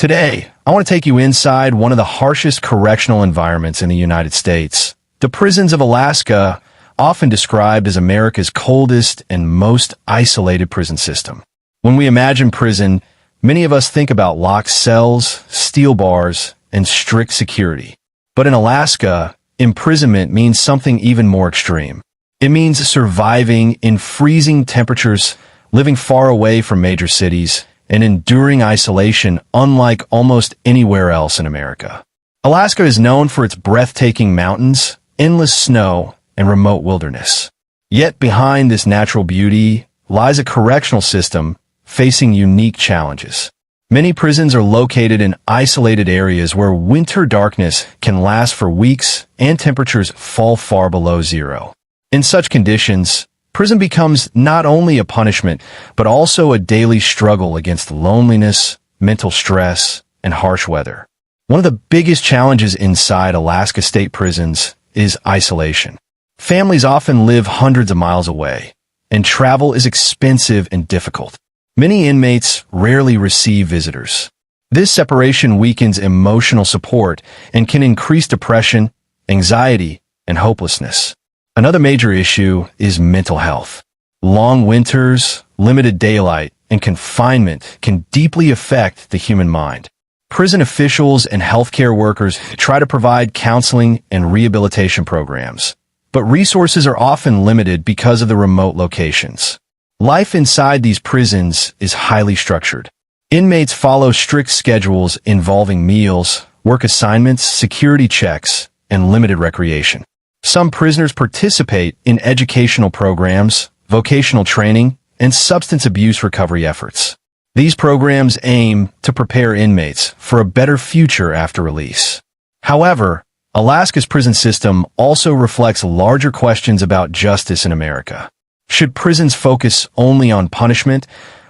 Today, I want to take you inside one of the harshest correctional environments in the United States. The prisons of Alaska, often described as America's coldest and most isolated prison system. When we imagine prison, many of us think about locked cells, steel bars, and strict security. But in Alaska, imprisonment means something even more extreme. It means surviving in freezing temperatures, living far away from major cities, and enduring isolation unlike almost anywhere else in America. Alaska is known for its breathtaking mountains, endless snow, and remote wilderness. Yet behind this natural beauty lies a correctional system facing unique challenges. Many prisons are located in isolated areas where winter darkness can last for weeks and temperatures fall far below zero. In such conditions, prison becomes not only a punishment, but also a daily struggle against loneliness, mental stress, and harsh weather. One of the biggest challenges inside Alaska state prisons is isolation. Families often live hundreds of miles away, and travel is expensive and difficult. Many inmates rarely receive visitors. This separation weakens emotional support and can increase depression, anxiety, and hopelessness. Another major issue is mental health. Long winters, limited daylight, and confinement can deeply affect the human mind. Prison officials and healthcare workers try to provide counseling and rehabilitation programs, but resources are often limited because of the remote locations. Life inside these prisons is highly structured. Inmates follow strict schedules involving meals, work assignments, security checks, and limited recreation. Some prisoners participate in educational programs, vocational training, and substance abuse recovery efforts. These programs aim to prepare inmates for a better future after release. However, Alaska's prison system also reflects larger questions about justice in America. Should prisons focus only on punishment,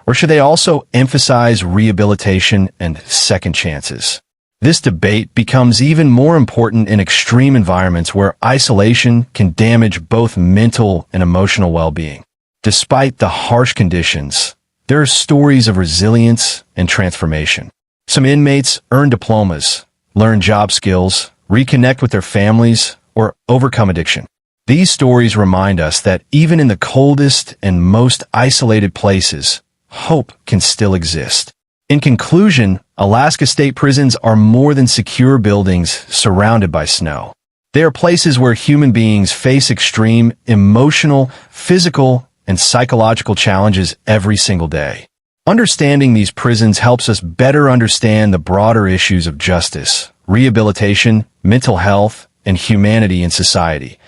or should they also emphasize rehabilitation and second chances? This debate becomes even more important in extreme environments where isolation can damage both mental and emotional well-being. Despite the harsh conditions, there are stories of resilience and transformation. Some inmates earn diplomas, learn job skills, reconnect with their families, or overcome addiction. These stories remind us that even in the coldest and most isolated places, hope can still exist. In conclusion, Alaska state prisons are more than secure buildings surrounded by snow. They are places where human beings face extreme emotional, physical, and psychological challenges every single day. Understanding these prisons helps us better understand the broader issues of justice, rehabilitation, mental health, and humanity in society.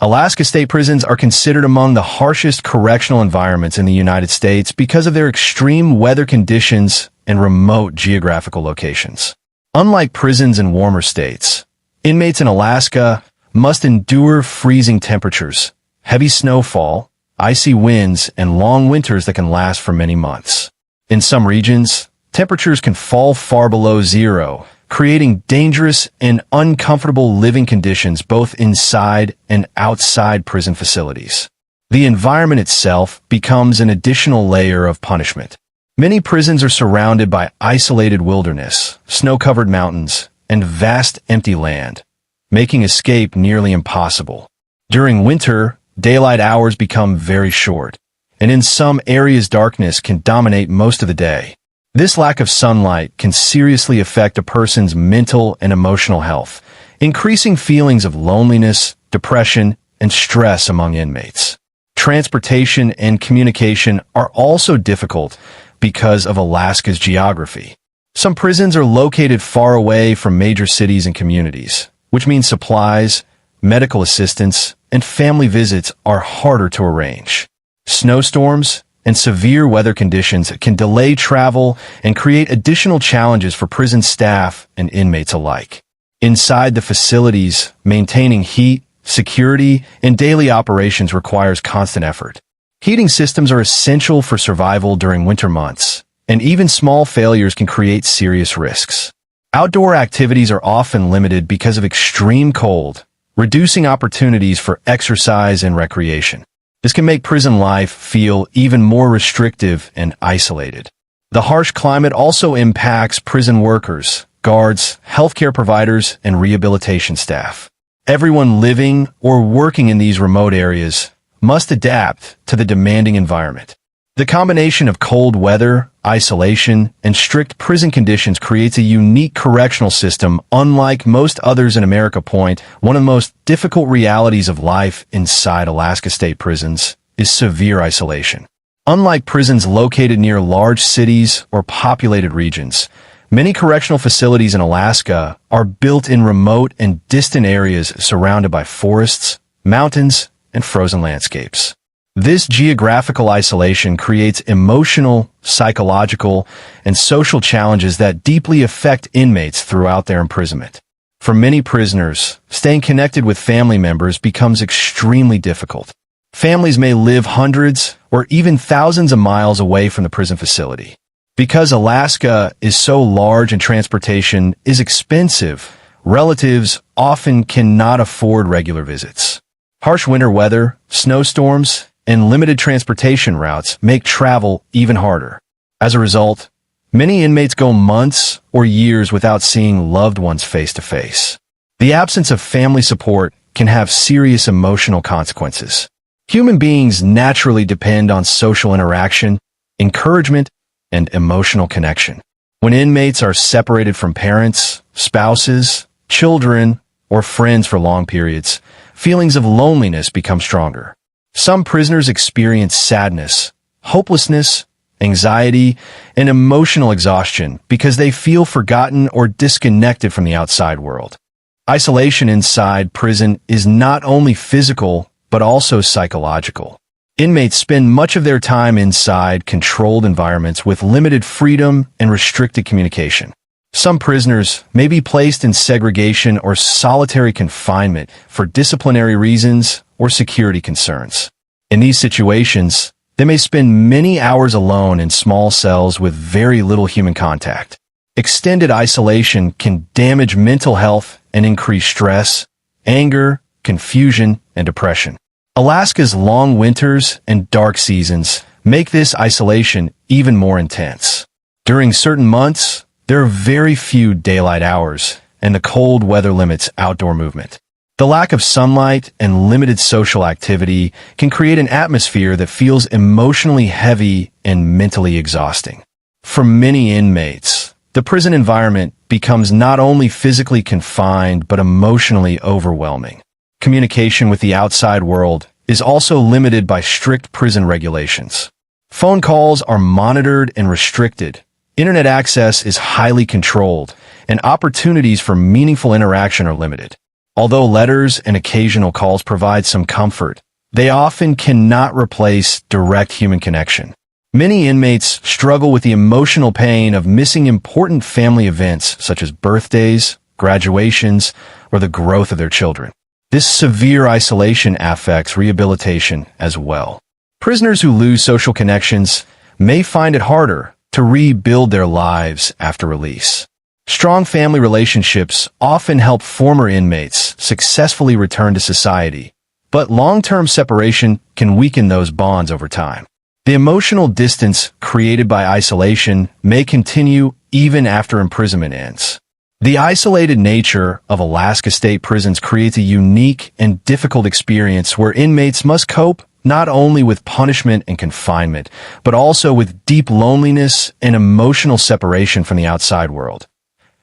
Alaska state prisons are considered among the harshest correctional environments in the United States because of their extreme weather conditions and remote geographical locations. Unlike prisons in warmer states, inmates in Alaska must endure freezing temperatures, heavy snowfall, icy winds, and long winters that can last for many months. In some regions, temperatures can fall far below zero, creating dangerous and uncomfortable living conditions both inside and outside prison facilities. The environment itself becomes an additional layer of punishment. Many prisons are surrounded by isolated wilderness, snow-covered mountains, and vast empty land, making escape nearly impossible. During winter, daylight hours become very short, and in some areas darkness can dominate most of the day. This lack of sunlight can seriously affect a person's mental and emotional health, increasing feelings of loneliness, depression, and stress among inmates. Transportation and communication are also difficult because of Alaska's geography. Some prisons are located far away from major cities and communities, which means supplies, medical assistance, and family visits are harder to arrange. Snowstorms and severe weather conditions can delay travel and create additional challenges for prison staff and inmates alike. Inside the facilities, maintaining heat, security, and daily operations requires constant effort. Heating systems are essential for survival during winter months, and even small failures can create serious risks. Outdoor activities are often limited because of extreme cold, reducing opportunities for exercise and recreation. This can make prison life feel even more restrictive and isolated. The harsh climate also impacts prison workers, guards, healthcare providers, and rehabilitation staff. Everyone living or working in these remote areas must adapt to the demanding environment. The combination of cold weather, isolation, and strict prison conditions creates a unique correctional system unlike most others in America. One of the most difficult realities of life inside Alaska state prisons is severe isolation. Unlike prisons located near large cities or populated regions, many correctional facilities in Alaska are built in remote and distant areas surrounded by forests, mountains, and frozen landscapes. This geographical isolation creates emotional, psychological, and social challenges that deeply affect inmates throughout their imprisonment. For many prisoners, staying connected with family members becomes extremely difficult. Families may live hundreds or even thousands of miles away from the prison facility. Because Alaska is so large and transportation is expensive, relatives often cannot afford regular visits. Harsh winter weather, snowstorms, and limited transportation routes make travel even harder. As a result, many inmates go months or years without seeing loved ones face to face. The absence of family support can have serious emotional consequences. Human beings naturally depend on social interaction, encouragement, and emotional connection. When inmates are separated from parents, spouses, children, or friends for long periods, feelings of loneliness become stronger. Some prisoners experience sadness, hopelessness, anxiety, and emotional exhaustion because they feel forgotten or disconnected from the outside world. Isolation inside prison is not only physical, but also psychological. Inmates spend much of their time inside controlled environments with limited freedom and restricted communication. Some prisoners may be placed in segregation or solitary confinement for disciplinary reasons or security concerns. In these situations, they may spend many hours alone in small cells with very little human contact. Extended isolation can damage mental health and increase stress, anger, confusion, and depression. Alaska's long winters and dark seasons make this isolation even more intense. During certain months, there are very few daylight hours, and the cold weather limits outdoor movement. The lack of sunlight and limited social activity can create an atmosphere that feels emotionally heavy and mentally exhausting. For many inmates, the prison environment becomes not only physically confined but emotionally overwhelming. Communication with the outside world is also limited by strict prison regulations. Phone calls are monitored and restricted. Internet access is highly controlled, and opportunities for meaningful interaction are limited. Although letters and occasional calls provide some comfort, they often cannot replace direct human connection. Many inmates struggle with the emotional pain of missing important family events such as birthdays, graduations, or the growth of their children. This severe isolation affects rehabilitation as well. Prisoners who lose social connections may find it harder to rebuild their lives after release. Strong family relationships often help former inmates successfully return to society, but long-term separation can weaken those bonds over time. The emotional distance created by isolation may continue even after imprisonment ends. The isolated nature of Alaska state prisons creates a unique and difficult experience where inmates must cope not only with punishment and confinement, but also with deep loneliness and emotional separation from the outside world.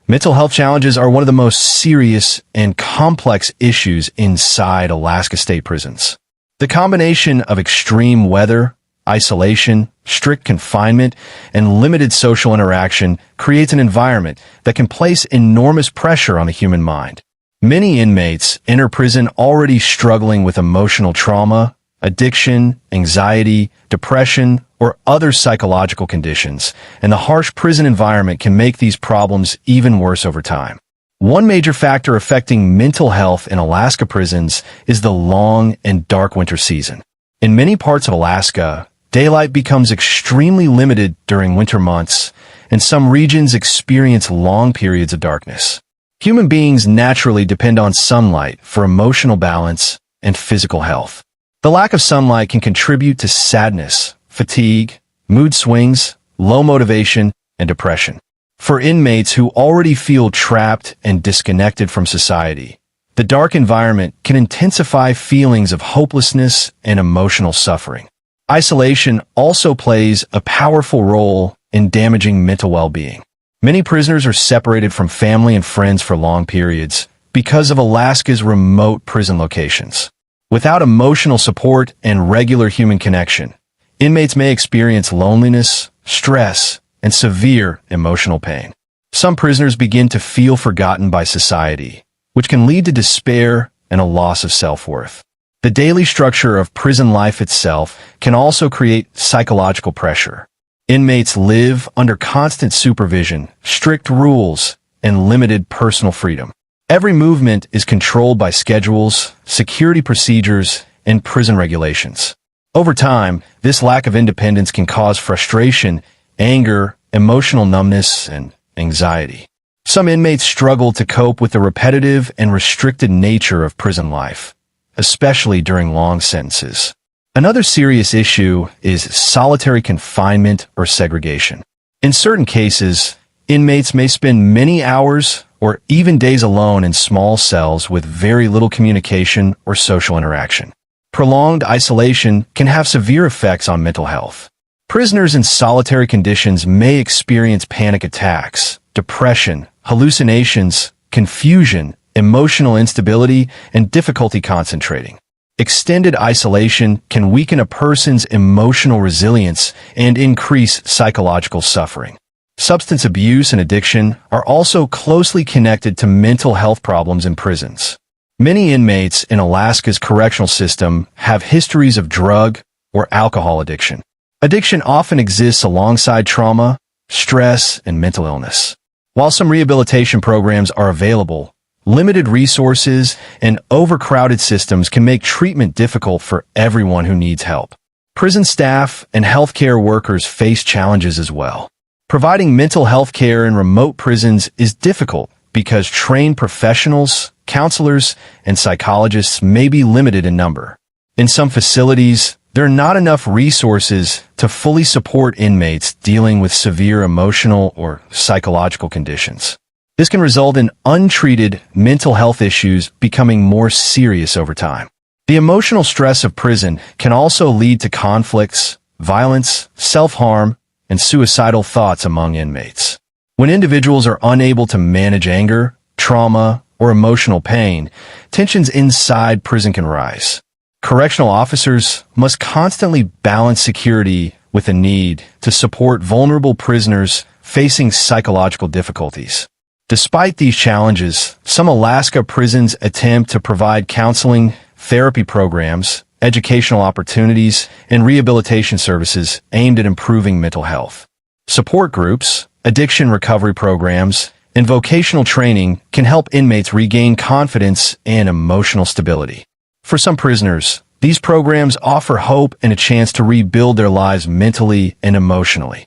Mental health challenges are one of the most serious and complex issues inside Alaska state prisons. The combination of extreme weather, isolation, strict confinement, and limited social interaction creates an environment that can place enormous pressure on the human mind. Many inmates enter prison already struggling with emotional trauma, addiction, anxiety, depression, or other psychological conditions, and the harsh prison environment can make these problems even worse over time. One major factor affecting mental health in Alaska prisons is the long and dark winter season. In many parts of Alaska, daylight becomes extremely limited during winter months, and some regions experience long periods of darkness. Human beings naturally depend on sunlight for emotional balance and physical health. The lack of sunlight can contribute to sadness, fatigue, mood swings, low motivation, and depression. For inmates who already feel trapped and disconnected from society, the dark environment can intensify feelings of hopelessness and emotional suffering. Isolation also plays a powerful role in damaging mental well-being. Many prisoners are separated from family and friends for long periods because of Alaska's remote prison locations. Without emotional support and regular human connection, inmates may experience loneliness, stress, and severe emotional pain. Some prisoners begin to feel forgotten by society, which can lead to despair and a loss of self-worth. The daily structure of prison life itself can also create psychological pressure. Inmates live under constant supervision, strict rules, and limited personal freedom. Every movement is controlled by schedules, security procedures, and prison regulations. Over time, this lack of independence can cause frustration, anger, emotional numbness, and anxiety. Some inmates struggle to cope with the repetitive and restricted nature of prison life, especially during long sentences. Another serious issue is solitary confinement or segregation. In certain cases, inmates may spend many hours or even days alone in small cells with very little communication or social interaction. Prolonged isolation can have severe effects on mental health. Prisoners in solitary conditions may experience panic attacks, depression, hallucinations, confusion, emotional instability, and difficulty concentrating. Extended isolation can weaken a person's emotional resilience and increase psychological suffering. Substance abuse and addiction are also closely connected to mental health problems in prisons. Many inmates in Alaska's correctional system have histories of drug or alcohol addiction. Addiction often exists alongside trauma, stress, and mental illness. While some rehabilitation programs are available, limited resources and overcrowded systems can make treatment difficult for everyone who needs help. Prison staff and healthcare workers face challenges as well. Providing mental health care in remote prisons is difficult because trained professionals, counselors, and psychologists may be limited in number. In some facilities, there are not enough resources to fully support inmates dealing with severe emotional or psychological conditions. This can result in untreated mental health issues becoming more serious over time. The emotional stress of prison can also lead to conflicts, violence, self-harm, and suicidal thoughts among inmates. When individuals are unable to manage anger, trauma, or emotional pain, tensions inside prison can rise. Correctional officers must constantly balance security with the need to support vulnerable prisoners facing psychological difficulties. Despite these challenges, some Alaska prisons attempt to provide counseling, therapy programs, educational opportunities, and rehabilitation services aimed at improving mental health. Support groups, addiction recovery programs, and vocational training can help inmates regain confidence and emotional stability. For some prisoners, these programs offer hope and a chance to rebuild their lives mentally and emotionally.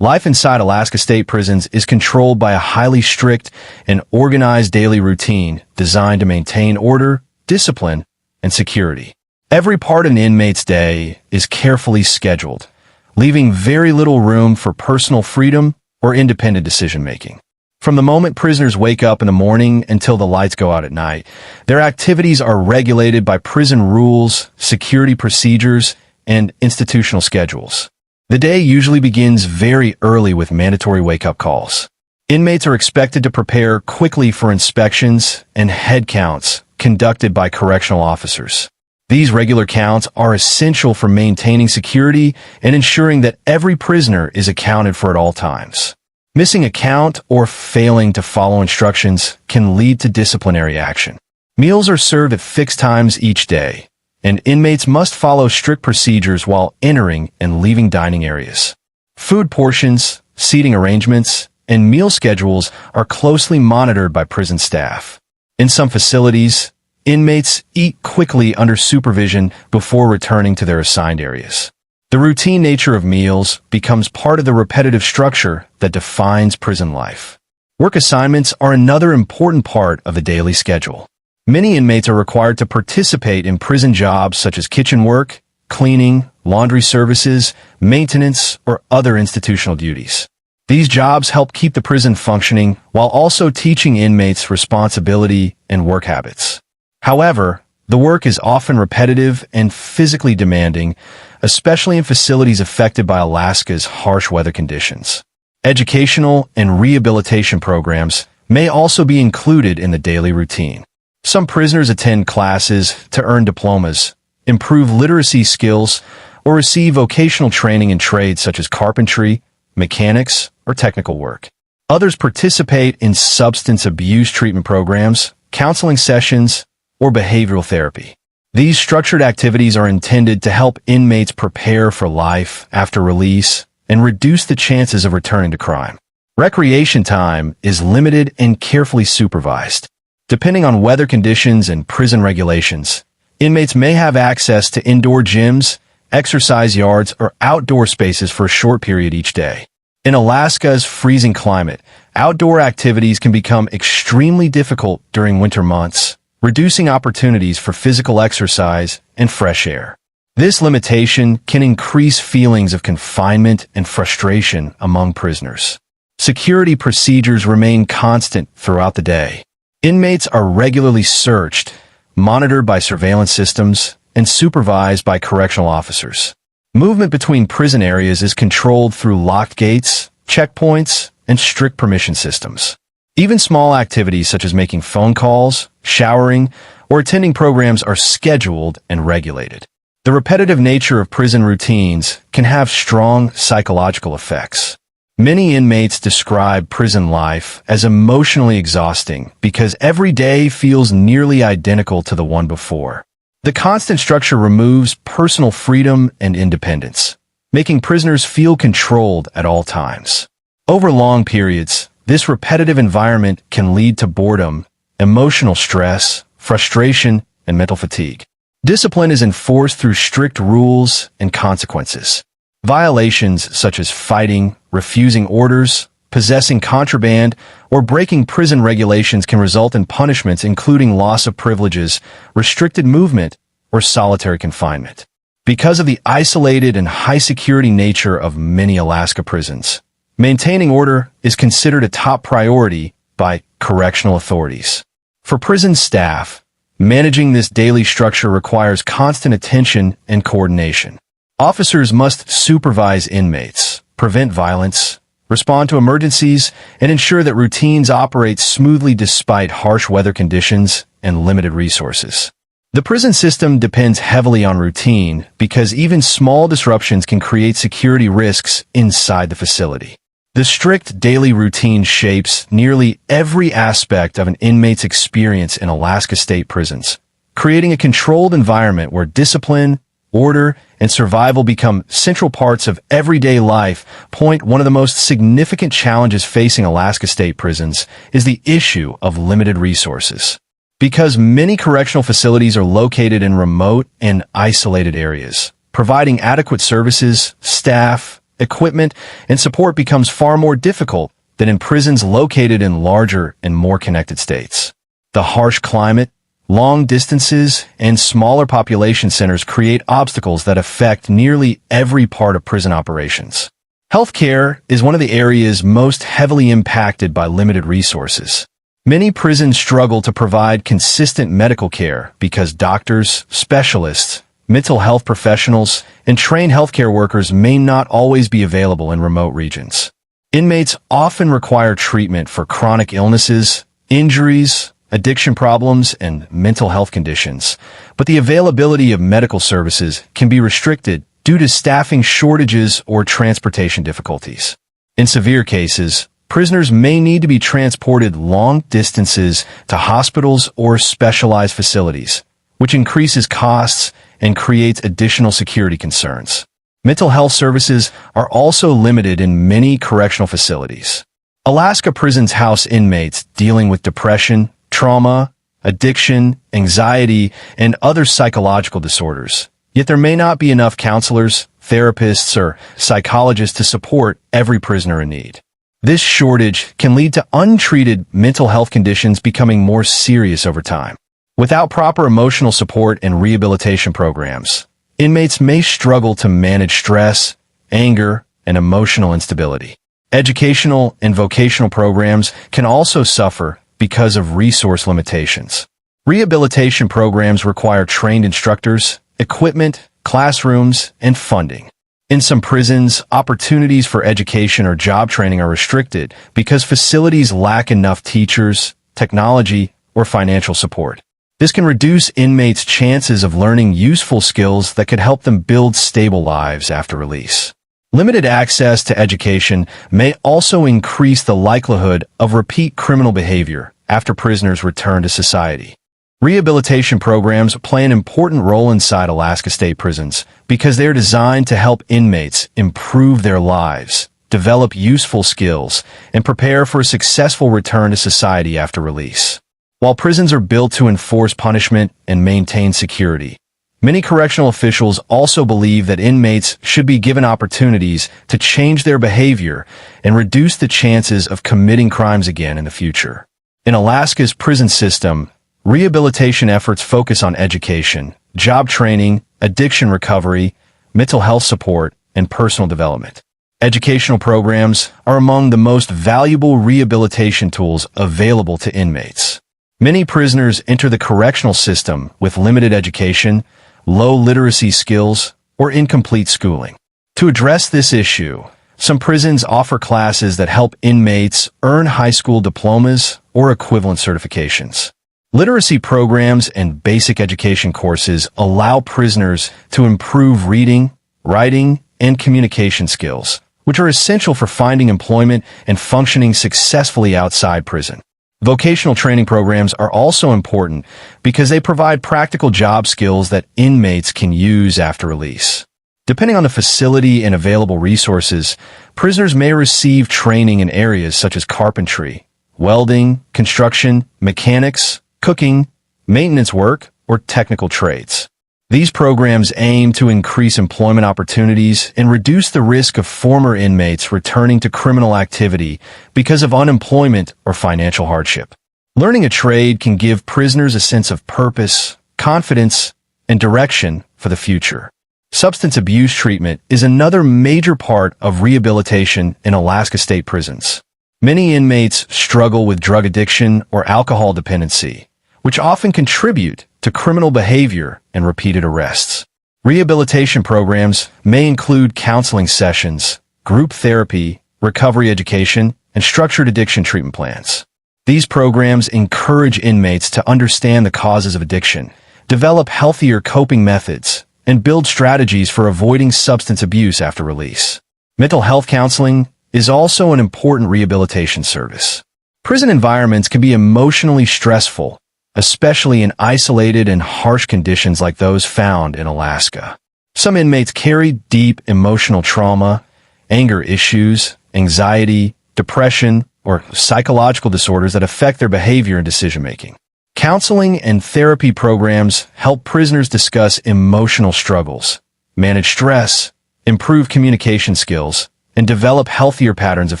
Life inside Alaska state prisons is controlled by a highly strict and organized daily routine designed to maintain order, discipline, and security. Every part of an inmate's day is carefully scheduled, leaving very little room for personal freedom or independent decision-making. From the moment prisoners wake up in the morning until the lights go out at night, their activities are regulated by prison rules, security procedures, and institutional schedules. The day usually begins very early with mandatory wake-up calls. Inmates are expected to prepare quickly for inspections and head counts conducted by correctional officers. These regular counts are essential for maintaining security and ensuring that every prisoner is accounted for at all times. Missing a count or failing to follow instructions can lead to disciplinary action. Meals are served at fixed times each day, and inmates must follow strict procedures while entering and leaving dining areas. Food portions, seating arrangements, and meal schedules are closely monitored by prison staff. In some facilities, inmates eat quickly under supervision before returning to their assigned areas. The routine nature of meals becomes part of the repetitive structure that defines prison life. Work assignments are another important part of the daily schedule. Many inmates are required to participate in prison jobs such as kitchen work, cleaning, laundry services, maintenance, or other institutional duties. These jobs help keep the prison functioning while also teaching inmates responsibility and work habits. However, the work is often repetitive and physically demanding, especially in facilities affected by Alaska's harsh weather conditions. Educational and rehabilitation programs may also be included in the daily routine. Some prisoners attend classes to earn diplomas, improve literacy skills, or receive vocational training in trades such as carpentry, mechanics, or technical work. Others participate in substance abuse treatment programs, counseling sessions, or behavioral therapy. These structured activities are intended to help inmates prepare for life after release and reduce the chances of returning to crime. Recreation time is limited and carefully supervised. Depending on weather conditions and prison regulations, inmates may have access to indoor gyms, exercise yards, or outdoor spaces for a short period each day. In Alaska's freezing climate, outdoor activities can become extremely difficult during winter months, reducing opportunities for physical exercise and fresh air. This limitation can increase feelings of confinement and frustration among prisoners. Security procedures remain constant throughout the day. Inmates are regularly searched, monitored by surveillance systems, and supervised by correctional officers. Movement between prison areas is controlled through locked gates, checkpoints, and strict permission systems. Even small activities such as making phone calls, showering, or attending programs are scheduled and regulated. The repetitive nature of prison routines can have strong psychological effects. Many inmates describe prison life as emotionally exhausting because every day feels nearly identical to the one before. The constant structure removes personal freedom and independence, making prisoners feel controlled at all times. Over long periods, this repetitive environment can lead to boredom, emotional stress, frustration, and mental fatigue. Discipline is enforced through strict rules and consequences. Violations such as fighting, refusing orders, possessing contraband, or breaking prison regulations can result in punishments including loss of privileges, restricted movement, or solitary confinement. Because of the isolated and high-security nature of many Alaska prisons, maintaining order is considered a top priority by correctional authorities. For prison staff, managing this daily structure requires constant attention and coordination. Officers must supervise inmates, prevent violence, respond to emergencies, and ensure that routines operate smoothly despite harsh weather conditions and limited resources. The prison system depends heavily on routine because even small disruptions can create security risks inside the facility. The strict daily routine shapes nearly every aspect of an inmate's experience in Alaska state prisons, creating a controlled environment where discipline, order, and survival become central parts of everyday life. One of the most significant challenges facing Alaska state prisons is the issue of limited resources. Because many correctional facilities are located in remote and isolated areas, providing adequate services, staff, equipment, and support becomes far more difficult than in prisons located in larger and more connected states. The harsh climate, long distances, and smaller population centers create obstacles that affect nearly every part of prison operations. Healthcare is one of the areas most heavily impacted by limited resources. Many prisons struggle to provide consistent medical care because doctors, specialists, mental health professionals, and trained healthcare workers may not always be available in remote regions. Inmates often require treatment for chronic illnesses, injuries, addiction problems, and mental health conditions, but the availability of medical services can be restricted due to staffing shortages or transportation difficulties. In severe cases, prisoners may need to be transported long distances to hospitals or specialized facilities, which increases costs and creates additional security concerns. Mental health services are also limited in many correctional facilities. Alaska prisons house inmates dealing with depression, trauma, addiction, anxiety, and other psychological disorders. Yet there may not be enough counselors, therapists, or psychologists to support every prisoner in need. This shortage can lead to untreated mental health conditions becoming more serious over time. Without proper emotional support and rehabilitation programs, inmates may struggle to manage stress, anger, and emotional instability. Educational and vocational programs can also suffer because of resource limitations. Rehabilitation programs require trained instructors, equipment, classrooms, and funding. In some prisons, opportunities for education or job training are restricted because facilities lack enough teachers, technology, or financial support. This can reduce inmates' chances of learning useful skills that could help them build stable lives after release. Limited access to education may also increase the likelihood of repeat criminal behavior after prisoners return to society. Rehabilitation programs play an important role inside Alaska state prisons because they are designed to help inmates improve their lives, develop useful skills, and prepare for a successful return to society after release. While prisons are built to enforce punishment and maintain security, many correctional officials also believe that inmates should be given opportunities to change their behavior and reduce the chances of committing crimes again in the future. In Alaska's prison system, rehabilitation efforts focus on education, job training, addiction recovery, mental health support, and personal development. Educational programs are among the most valuable rehabilitation tools available to inmates. Many prisoners enter the correctional system with limited education, low literacy skills, or incomplete schooling. To address this issue, some prisons offer classes that help inmates earn high school diplomas or equivalent certifications. Literacy programs and basic education courses allow prisoners to improve reading, writing, and communication skills, which are essential for finding employment and functioning successfully outside prison. Vocational training programs are also important because they provide practical job skills that inmates can use after release. Depending on the facility and available resources, prisoners may receive training in areas such as carpentry, welding, construction, mechanics, cooking, maintenance work, or technical trades. These programs aim to increase employment opportunities and reduce the risk of former inmates returning to criminal activity because of unemployment or financial hardship. Learning a trade can give prisoners a sense of purpose, confidence, and direction for the future. Substance abuse treatment is another major part of rehabilitation in Alaska state prisons. Many inmates struggle with drug addiction or alcohol dependency, which often contribute to criminal behavior and repeated arrests. Rehabilitation programs may include counseling sessions, group therapy, recovery education, and structured addiction treatment plans. These programs encourage inmates to understand the causes of addiction, develop healthier coping methods, and build strategies for avoiding substance abuse after release. Mental health counseling is also an important rehabilitation service. Prison environments can be emotionally stressful, especially in isolated and harsh conditions like those found in Alaska. Some inmates carry deep emotional trauma, anger issues, anxiety, depression, or psychological disorders that affect their behavior and decision-making. Counseling and therapy programs help prisoners discuss emotional struggles, manage stress, improve communication skills, and develop healthier patterns of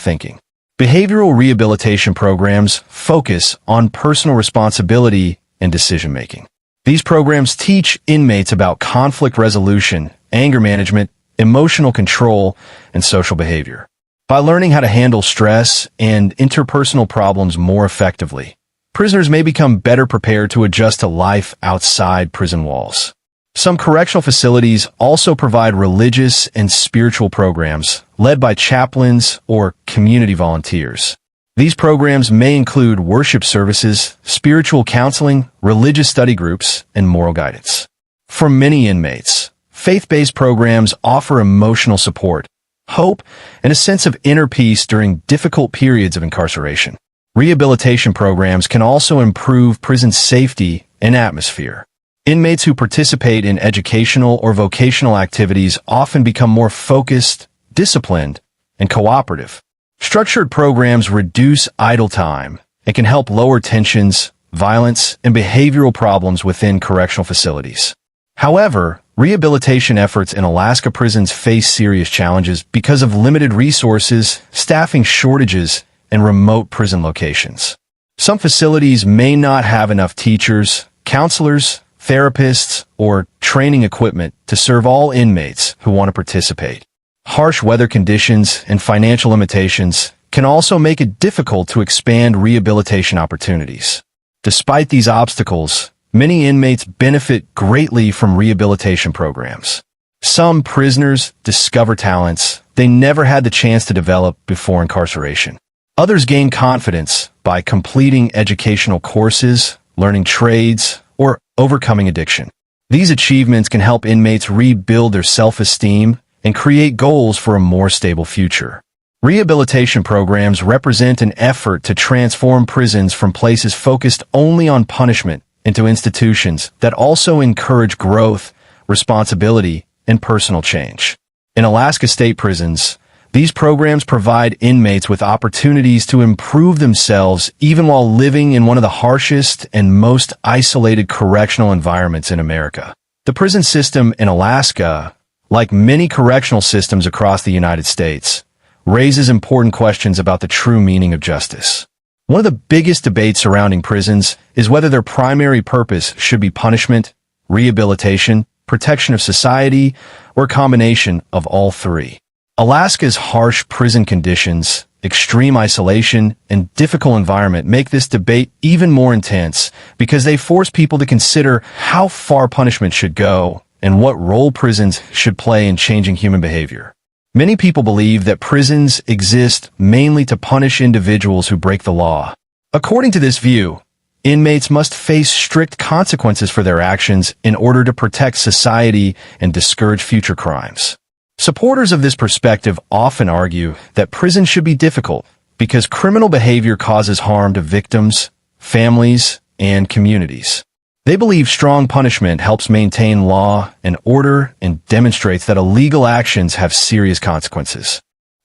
thinking. Behavioral rehabilitation programs focus on personal responsibility and decision-making. These programs teach inmates about conflict resolution, anger management, emotional control, and social behavior. By learning how to handle stress and interpersonal problems more effectively, prisoners may become better prepared to adjust to life outside prison walls. Some correctional facilities also provide religious and spiritual programs led by chaplains or community volunteers. These programs may include worship services, spiritual counseling, religious study groups, and moral guidance. For many inmates, faith-based programs offer emotional support, hope, and a sense of inner peace during difficult periods of incarceration. Rehabilitation programs can also improve prison safety and atmosphere. Inmates who participate in educational or vocational activities often become more focused, disciplined, and cooperative. Structured programs reduce idle time and can help lower tensions, violence, and behavioral problems within correctional facilities. However, rehabilitation efforts in Alaska prisons face serious challenges because of limited resources, staffing shortages, and remote prison locations. Some facilities may not have enough teachers, counselors, therapists, or training equipment to serve all inmates who want to participate. Harsh weather conditions and financial limitations can also make it difficult to expand rehabilitation opportunities. Despite these obstacles, many inmates benefit greatly from rehabilitation programs. Some prisoners discover talents they never had the chance to develop before incarceration. Others gain confidence by completing educational courses, learning trades, or overcoming addiction. These achievements can help inmates rebuild their self-esteem and create goals for a more stable future. Rehabilitation programs represent an effort to transform prisons from places focused only on punishment into institutions that also encourage growth, responsibility, and personal change. In Alaska state prisons, these programs provide inmates with opportunities to improve themselves even while living in one of the harshest and most isolated correctional environments in America. The prison system in Alaska, like many correctional systems across the United States, raises important questions about the true meaning of justice. One of the biggest debates surrounding prisons is whether their primary purpose should be punishment, rehabilitation, protection of society, or a combination of all three. Alaska's harsh prison conditions, extreme isolation, and difficult environment make this debate even more intense because they force people to consider how far punishment should go and what role prisons should play in changing human behavior. Many people believe that prisons exist mainly to punish individuals who break the law. According to this view, inmates must face strict consequences for their actions in order to protect society and discourage future crimes. Supporters of this perspective often argue that prisons should be difficult because criminal behavior causes harm to victims, families, and communities. They believe strong punishment helps maintain law and order and demonstrates that illegal actions have serious consequences.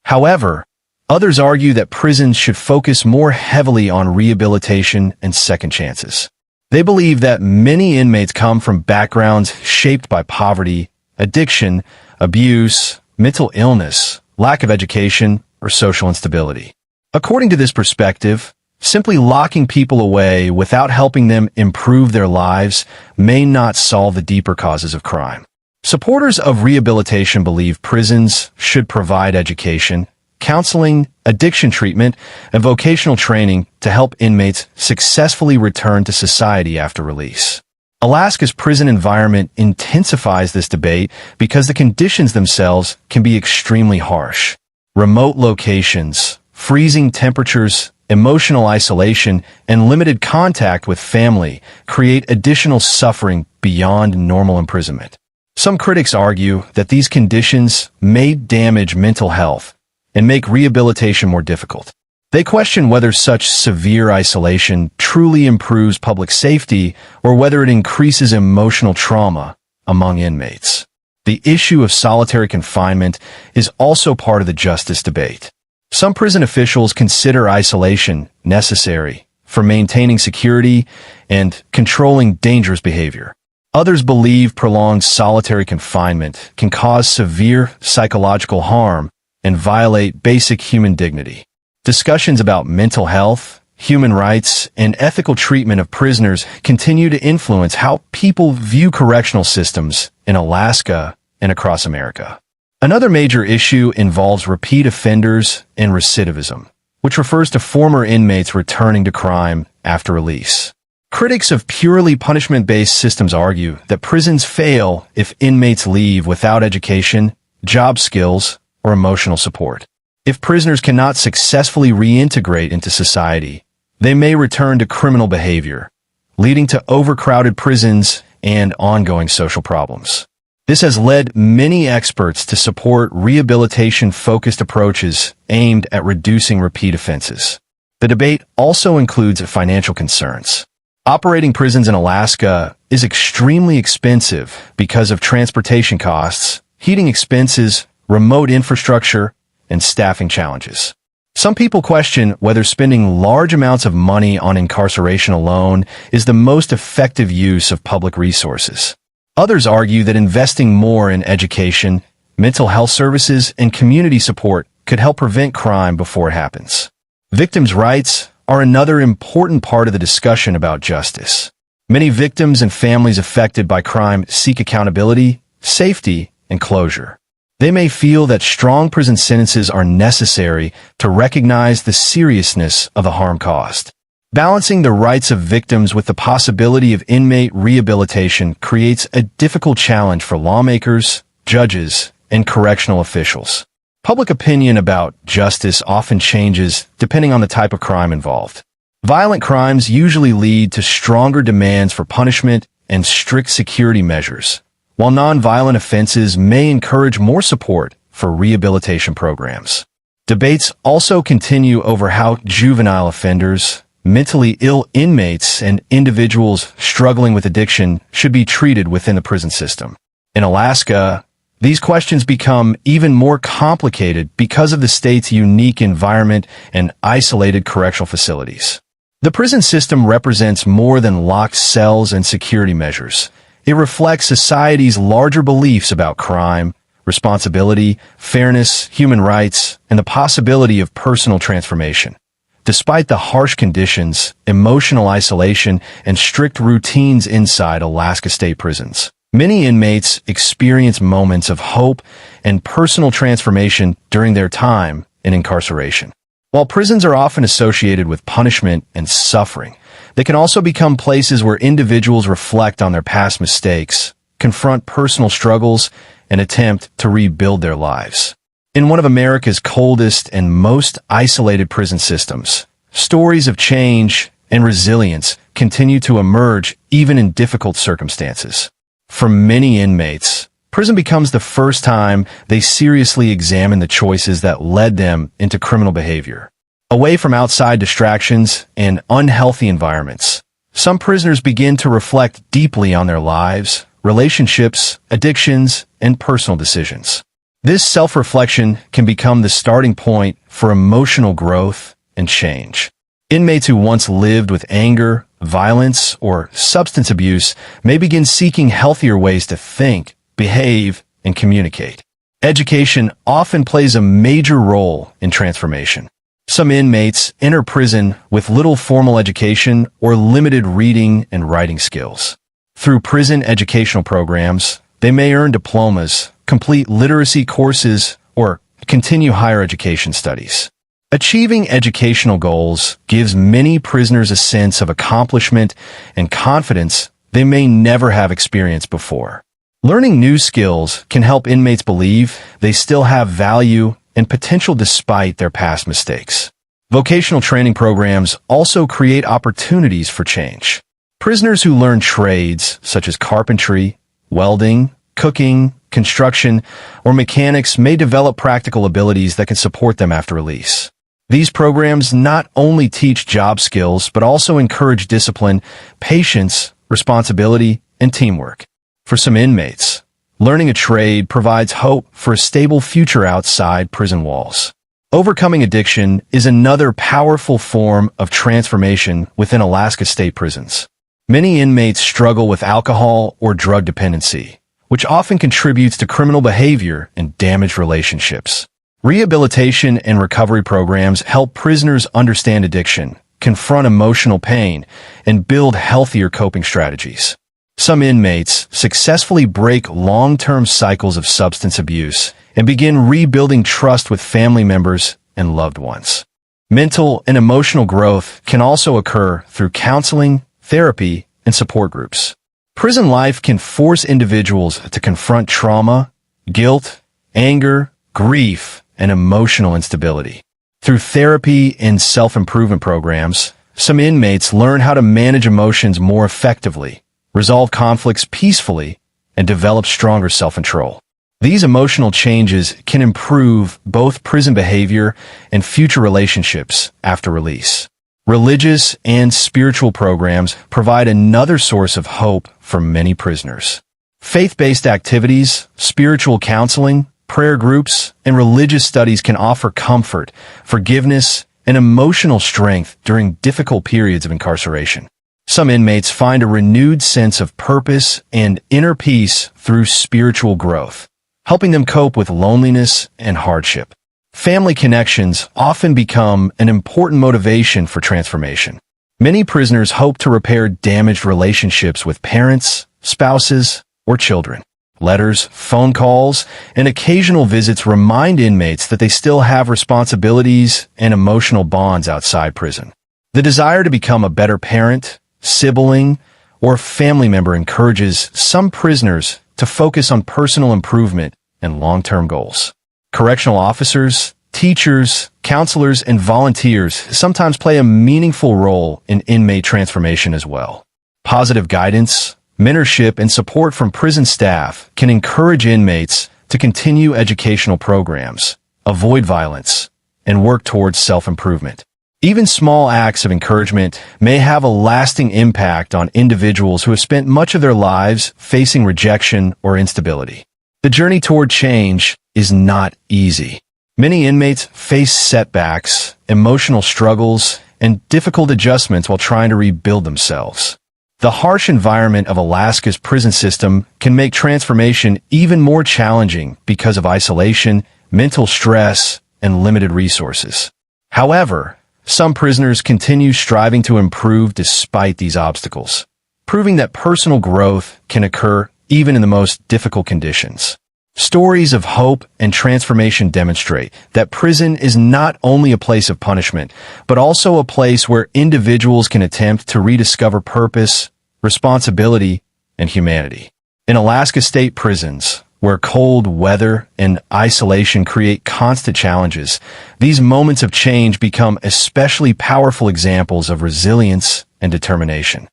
However, others argue that prisons should focus more heavily on rehabilitation and second chances. They believe that many inmates come from backgrounds shaped by poverty, addiction, abuse, mental illness, lack of education, or social instability. According to this perspective, simply locking people away without helping them improve their lives may not solve the deeper causes of crime. Supporters of rehabilitation believe prisons should provide education, counseling, addiction treatment, and vocational training to help inmates successfully return to society after release. Alaska's prison environment intensifies this debate because the conditions themselves can be extremely harsh. Remote locations, freezing temperatures, emotional isolation, and limited contact with family create additional suffering beyond normal imprisonment. Some critics argue that these conditions may damage mental health and make rehabilitation more difficult. They question whether such severe isolation truly improves public safety or whether it increases emotional trauma among inmates. The issue of solitary confinement is also part of the justice debate. Some prison officials consider isolation necessary for maintaining security and controlling dangerous behavior. Others believe prolonged solitary confinement can cause severe psychological harm and violate basic human dignity. Discussions about mental health, human rights, and ethical treatment of prisoners continue to influence how people view correctional systems in Alaska and across America. Another major issue involves repeat offenders and recidivism, which refers to former inmates returning to crime after release. Critics of purely punishment-based systems argue that prisons fail if inmates leave without education, job skills, or emotional support. If prisoners cannot successfully reintegrate into society, they may return to criminal behavior, leading to overcrowded prisons and ongoing social problems. This has led many experts to support rehabilitation-focused approaches aimed at reducing repeat offenses. The debate also includes financial concerns. Operating prisons in Alaska is extremely expensive because of transportation costs, heating expenses, remote infrastructure, and staffing challenges. Some people question whether spending large amounts of money on incarceration alone is the most effective use of public resources. Others argue that investing more in education, mental health services, and community support could help prevent crime before it happens. Victims' rights are another important part of the discussion about justice. Many victims and families affected by crime seek accountability, safety, and closure. They may feel that strong prison sentences are necessary to recognize the seriousness of the harm caused. Balancing the rights of victims with the possibility of inmate rehabilitation creates a difficult challenge for lawmakers, judges, and correctional officials. Public opinion about justice often changes depending on the type of crime involved. Violent crimes usually lead to stronger demands for punishment and strict security measures, while nonviolent offenses may encourage more support for rehabilitation programs. Debates also continue over how juvenile offenders, mentally ill inmates, and individuals struggling with addiction should be treated within the prison system. In Alaska, these questions become even more complicated because of the state's unique environment and isolated correctional facilities. The prison system represents more than locked cells and security measures. It reflects society's larger beliefs about crime, responsibility, fairness, human rights, and the possibility of personal transformation. Despite the harsh conditions, emotional isolation, and strict routines inside Alaska state prisons, many inmates experience moments of hope and personal transformation during their time in incarceration. While prisons are often associated with punishment and suffering, they can also become places where individuals reflect on their past mistakes, confront personal struggles, and attempt to rebuild their lives. In one of America's coldest and most isolated prison systems, stories of change and resilience continue to emerge even in difficult circumstances. For many inmates, prison becomes the first time they seriously examine the choices that led them into criminal behavior. Away from outside distractions and unhealthy environments, some prisoners begin to reflect deeply on their lives, relationships, addictions, and personal decisions. This self-reflection can become the starting point for emotional growth and change. Inmates who once lived with anger, violence, or substance abuse may begin seeking healthier ways to think, behave, and communicate. Education often plays a major role in transformation. Some inmates enter prison with little formal education or limited reading and writing skills. Through prison educational programs, they may earn diplomas, complete literacy courses, or continue higher education studies. Achieving educational goals gives many prisoners a sense of accomplishment and confidence they may never have experienced before. Learning new skills can help inmates believe they still have value and potential despite their past mistakes. Vocational training programs also create opportunities for change. Prisoners who learn trades such as carpentry, welding, cooking, construction, or mechanics may develop practical abilities that can support them after release. These programs not only teach job skills, but also encourage discipline, patience, responsibility, and teamwork. For some inmates, learning a trade provides hope for a stable future outside prison walls. Overcoming addiction is another powerful form of transformation within Alaska state prisons. Many inmates struggle with alcohol or drug dependency, which often contributes to criminal behavior and damaged relationships. Rehabilitation and recovery programs help prisoners understand addiction, confront emotional pain, and build healthier coping strategies. Some inmates successfully break long-term cycles of substance abuse and begin rebuilding trust with family members and loved ones. Mental and emotional growth can also occur through counseling, therapy, and support groups. Prison life can force individuals to confront trauma, guilt, anger, grief, and emotional instability. Through therapy and self-improvement programs, some inmates learn how to manage emotions more effectively, resolve conflicts peacefully, and develop stronger self-control. These emotional changes can improve both prison behavior and future relationships after release. Religious and spiritual programs provide another source of hope for many prisoners. Faith-based activities, spiritual counseling, prayer groups, and religious studies can offer comfort, forgiveness, and emotional strength during difficult periods of incarceration. Some inmates find a renewed sense of purpose and inner peace through spiritual growth, helping them cope with loneliness and hardship. Family connections often become an important motivation for transformation. Many prisoners hope to repair damaged relationships with parents, spouses, or children. Letters, phone calls, and occasional visits remind inmates that they still have responsibilities and emotional bonds outside prison. The desire to become a better parent, sibling, or family member encourages some prisoners to focus on personal improvement and long-term goals. Correctional officers, teachers, counselors, and volunteers sometimes play a meaningful role in inmate transformation as well. Positive guidance, mentorship, and support from prison staff can encourage inmates to continue educational programs, avoid violence, and work towards self-improvement. Even small acts of encouragement may have a lasting impact on individuals who have spent much of their lives facing rejection or instability. The journey toward change is not easy. Many inmates face setbacks, emotional struggles, and difficult adjustments while trying to rebuild themselves. The harsh environment of Alaska's prison system can make transformation even more challenging because of isolation, mental stress, and limited resources. However, some prisoners continue striving to improve despite these obstacles, proving that personal growth can occur even in the most difficult conditions. Stories of hope and transformation demonstrate that prison is not only a place of punishment, but also a place where individuals can attempt to rediscover purpose, responsibility, and humanity. In Alaska state prisons, where cold weather and isolation create constant challenges, these moments of change become especially powerful examples of resilience and determination.